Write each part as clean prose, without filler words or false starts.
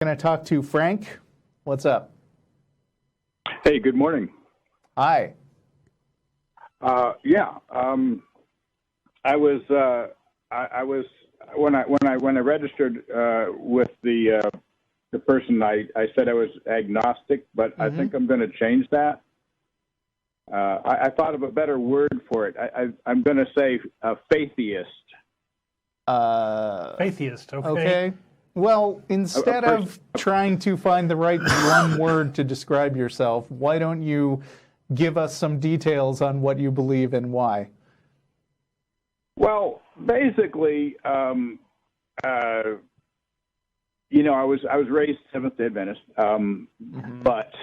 Going to talk to Frank. What's up? Hey, good morning. Hi. I was when I registered with the person, I said I was agnostic, but I think I'm going to change that. I thought of a better word for it. I'm going to say faith-eist. Atheist, okay. Okay. Well, instead of trying to find the right one word to describe yourself, why don't you give us some details on what you believe and why? Well, basically, I was raised Seventh-day Adventist, but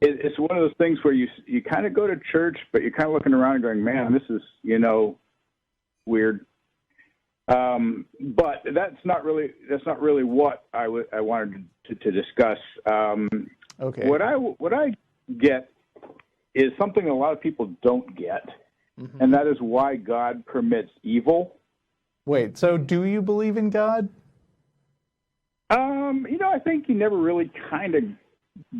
it's one of those things where you kind of go to church, but you're kind of looking around and going, man, this is weird. But that's not really what I wanted to discuss. Okay. What I get is something a lot of people don't get, and that is why God permits evil. Wait, so do you believe in God? I think you never really kind of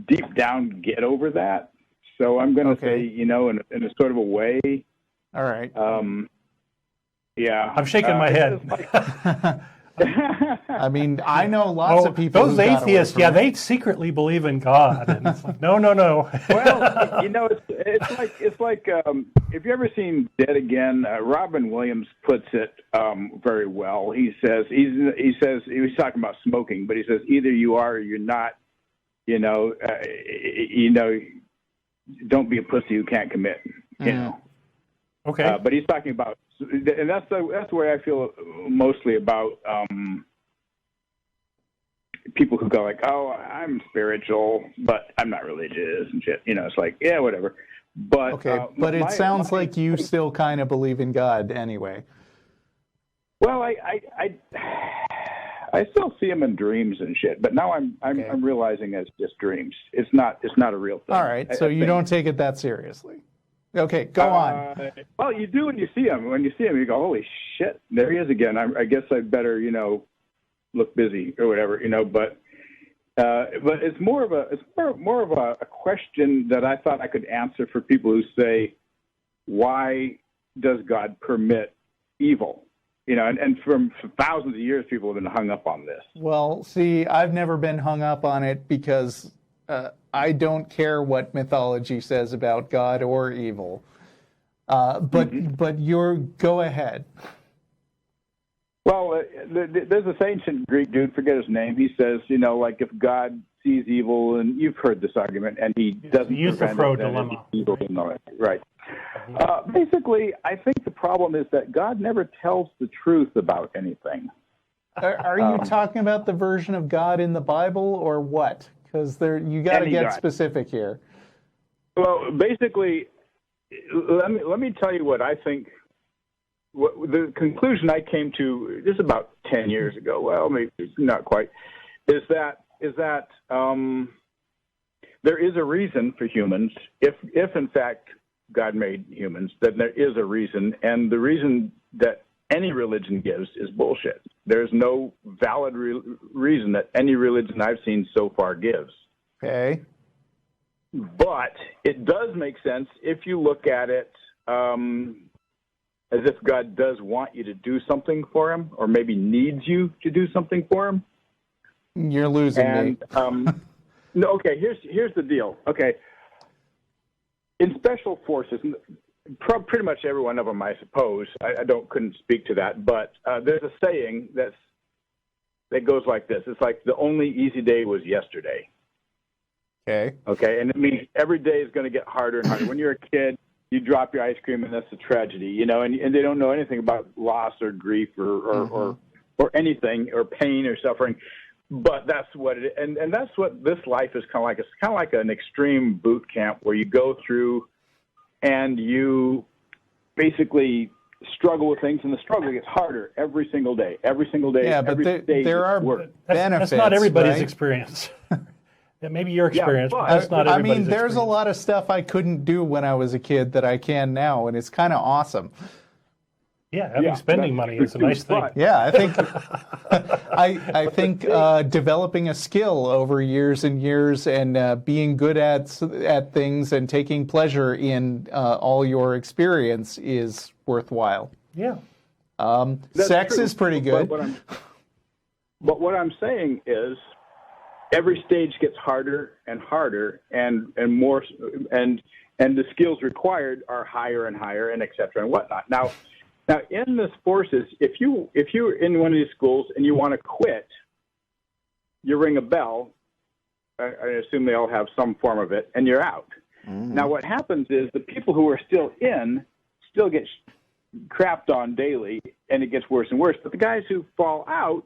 deep down get over that. So I'm going to say, in a sort of a way. All right. Yeah. I'm shaking my head. I mean, I know lots of people. Those atheists, they secretly believe in God. And it's like, no. Well, it's like if you ever seen Dead Again, Robin Williams puts it very well. He says he was talking about smoking, but he says either you are or you're not. Don't be a pussy who can't commit. Okay. But he's talking about, and that's the way I feel mostly about people who go like, oh, I'm spiritual, but I'm not religious and shit. It's like, yeah, whatever. But okay, but it sounds like you still kind of believe in God anyway. Well, I still see him in dreams and shit, but now I'm realizing it's just dreams. It's not a real thing. All right, so you don't take it that seriously. Okay, go on. Well, you do when you see him. When you see him, you go, holy shit, there he is again. I guess I better, look busy or whatever, But it's more of a question that I thought I could answer for people who say, why does God permit evil? And for thousands of years, people have been hung up on this. Well, see, I've never been hung up on it because I don't care what mythology says about God or evil. But go ahead. Well, there's this ancient Greek dude, forget his name. He says, like if God sees evil, and you've heard this argument, and he doesn't Euthyphro dilemma. Evil, right. Basically, I think the problem is that God never tells the truth about anything. Are you talking about the version of God in the Bible or what? Because you got to get specific here. Well, basically, let me tell you what I think. The conclusion I came to just about 10 years ago. Well, maybe not quite. Is that there is a reason for humans. If in fact God made humans, then there is a reason, and the reason that any religion gives is bullshit. There's no valid reason that any religion I've seen so far gives. Okay. But it does make sense if you look at it as if God does want you to do something for him, or maybe needs you to do something for him. You're losing me. No, okay, here's the deal. Okay. In special forces, pretty much every one of them, I suppose. I couldn't speak to that, but there's a saying that goes like this. It's like the only easy day was yesterday. Okay. Okay, and it means every day is going to get harder and harder. When you're a kid, you drop your ice cream, and that's a tragedy, and they don't know anything about loss or grief or anything, or pain or suffering. But that's what it is. And that's what this life is kind of like. It's kind of like an extreme boot camp where you go through and you basically struggle with things, and the struggle gets harder every single day. Yeah, but there are benefits. That's not everybody's right? experience. That may be your experience, but that's not everybody's experience. There's a lot of stuff I couldn't do when I was a kid that I can now, and it's kind of awesome. Yeah, having spending money is a nice thing. Yeah, I think I think developing a skill over years and years and being good at things and taking pleasure in all your experience is worthwhile. Yeah. Sex true, is pretty good. But what I'm saying is, every stage gets harder and harder, and more, and the skills required are higher and higher, and et cetera, and whatnot. Now, in this forces, if you're in one of these schools and you want to quit, you ring a bell. I assume they all have some form of it, and you're out. Now, what happens is the people who are still in still get crapped on daily, and it gets worse and worse. But the guys who fall out,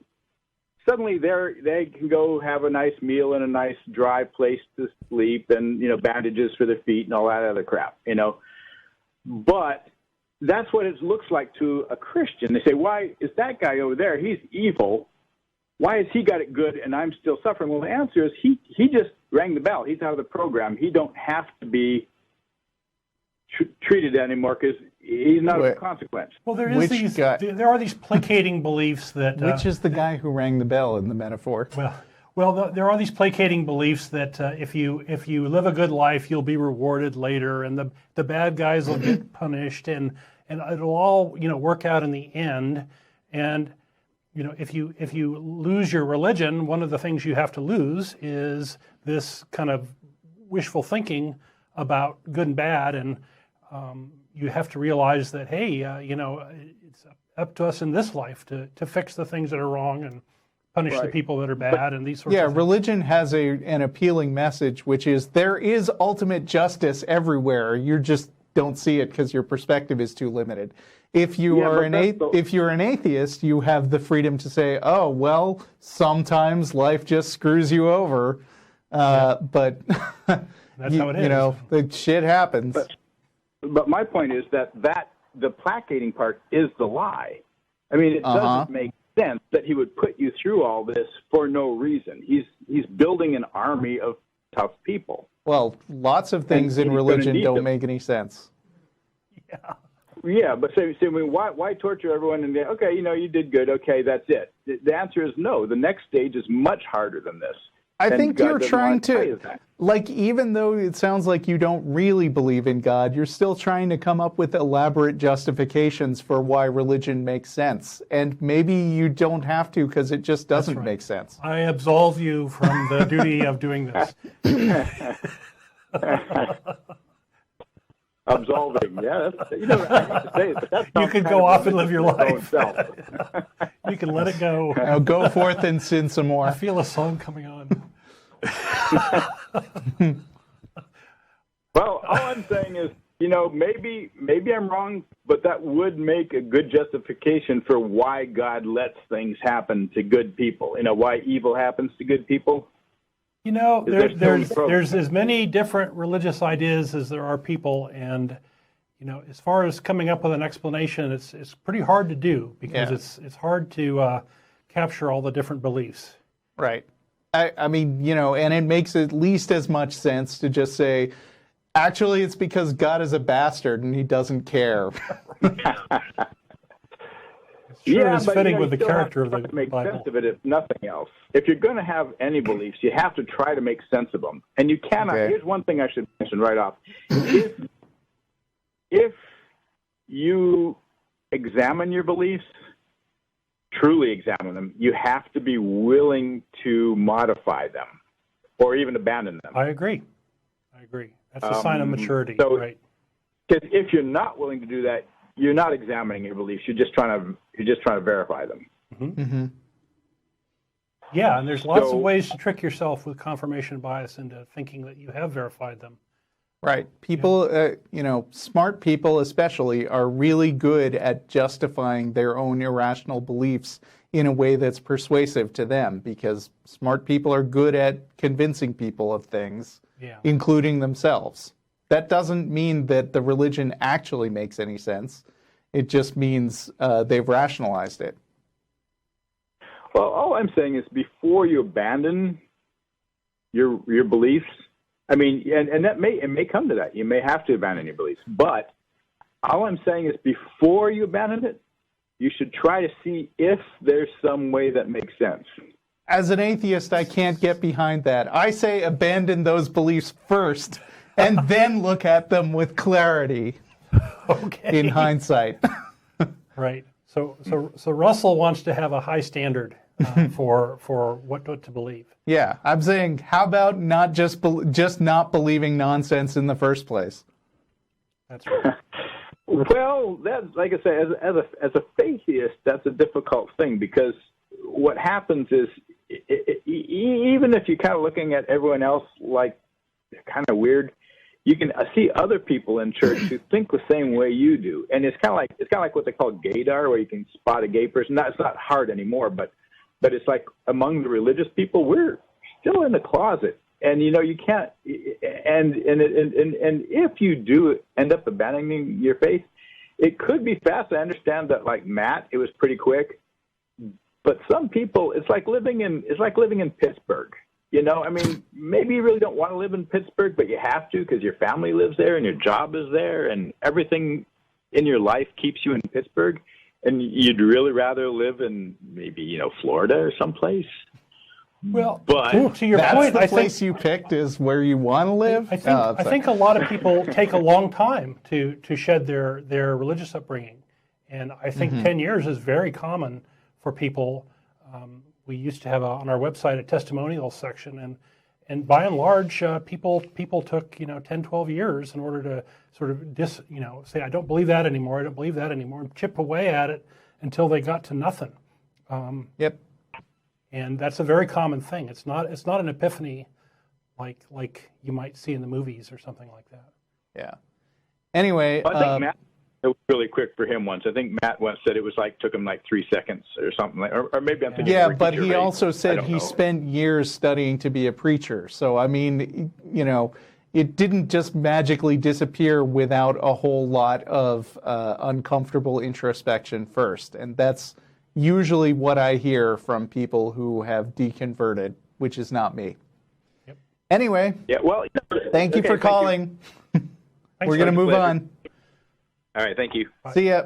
suddenly they can go have a nice meal and a nice dry place to sleep, and bandages for their feet and all that other crap. But that's what it looks like to a Christian. They say, why is that guy over there? He's evil. Why has he got it good and I'm still suffering? Well, the answer is he just rang the bell. He's out of the program. He don't have to be treated anymore because he's not a consequence. Well, there are these placating beliefs that... Which is the guy who rang the bell in the metaphor? Well, there are these placating beliefs that if you live a good life, you'll be rewarded later, and the bad guys will get punished, and it'll all work out in the end. And if you lose your religion, one of the things you have to lose is this kind of wishful thinking about good and bad, and you have to realize that it's up to us in this life to fix the things that are wrong and punish the people that are bad and these sorts of things. Yeah, religion has an appealing message, which is there is ultimate justice everywhere. You just don't see it because your perspective is too limited. If you are if you're an atheist, you have the freedom to say, "Oh, well, sometimes life just screws you over," but that's how it is. The shit happens. But my point is that the placating part is the lie. I mean, it doesn't make sense that he would put you through all this for no reason. He's building an army of tough people. Well, lots of things in religion don't make any sense. Yeah, but why torture everyone and okay, you did good, okay, that's it. The answer is no. The next stage is much harder than this. I think you're trying to, even though it sounds like you don't really believe in God, you're still trying to come up with elaborate justifications for why religion makes sense. And maybe you don't have to because it just doesn't make sense. I absolve you from the duty of doing this. Absolving, yeah. I hate to say it, but that's you can go off and live your life. You can let it go. Now go forth and sin some more. I feel a song coming on. Well, all I'm saying is, maybe I'm wrong, but that would make a good justification for why God lets things happen to good people. Why evil happens to good people. There's as many different religious ideas as there are people, and as far as coming up with an explanation, it's pretty hard to do because it's hard to capture all the different beliefs. Right. I mean, and it makes at least as much sense to just say, actually, it's because God is a bastard and he doesn't care. Sure is fitting with the character of the Bible. Make Bible. sense of it, if nothing else. If you're going to have any beliefs, you have to try to make sense of them. And you cannot. Okay. Here's one thing I should mention right off. If you examine your beliefs, truly examine them, you have to be willing to modify them or even abandon them. I agree. That's a sign of maturity, right? Because if you're not willing to do that, you're not examining your beliefs. You're just trying to verify them. Mm-hmm. Mm-hmm. Yeah, and there's lots of ways to trick yourself with confirmation bias into thinking that you have verified them. Right. People, smart people especially, are really good at justifying their own irrational beliefs in a way that's persuasive to them, because smart people are good at convincing people of things, including themselves. That doesn't mean that the religion actually makes any sense. It just means they've rationalized it. Well, all I'm saying is before you abandon your beliefs, I mean, and it may come to that. You may have to abandon your beliefs. But all I'm saying is before you abandon it, you should try to see if there's some way that makes sense. As an atheist, I can't get behind that. I say abandon those beliefs first and then look at them with clarity in hindsight. Right. So Russell wants to have a high standard for what to believe. Yeah, I'm saying, how about not just not believing nonsense in the first place? That's right. Well, that's like I say, as a faith-eist, that's a difficult thing, because what happens is, even if you're kind of looking at everyone else like kind of weird, you can see other people in church who think the same way you do, and it's kind of like what they call gaydar, where you can spot a gay person. It's not hard anymore, but it's like among the religious people, we're still in the closet. And you can't. And if you do end up abandoning your faith, it could be fast. I understand that, like Matt, it was pretty quick. But some people, it's like living in Pittsburgh. I mean, maybe you really don't want to live in Pittsburgh, but you have to because your family lives there and your job is there, and everything in your life keeps you in Pittsburgh. And you'd really rather live in maybe Florida or someplace. Well, but to your that's point, the I place think you picked is where you want to live. I think a lot of people take a long time to shed their religious upbringing, and I think 10 years is very common for people. We used to have on our website a testimonial section, and by and large, people took 10, 12 years in order to sort of say, I don't believe that anymore, and chip away at it until they got to nothing. Yep. And that's a very common thing. It's not an epiphany like you might see in the movies or something like that. Yeah. Anyway, I think Matt, it was really quick for him once. I think Matt once said it was took him 3 seconds or something, or maybe I'm thinking. Yeah, but he also said he spent years studying to be a preacher. So I mean, it didn't just magically disappear without a whole lot of uncomfortable introspection first, and that's usually what I hear from people who have deconverted, which is not me. Yep. Anyway, Yeah. Well, thank you for calling. We're going to move on. All right. Thank you. See ya.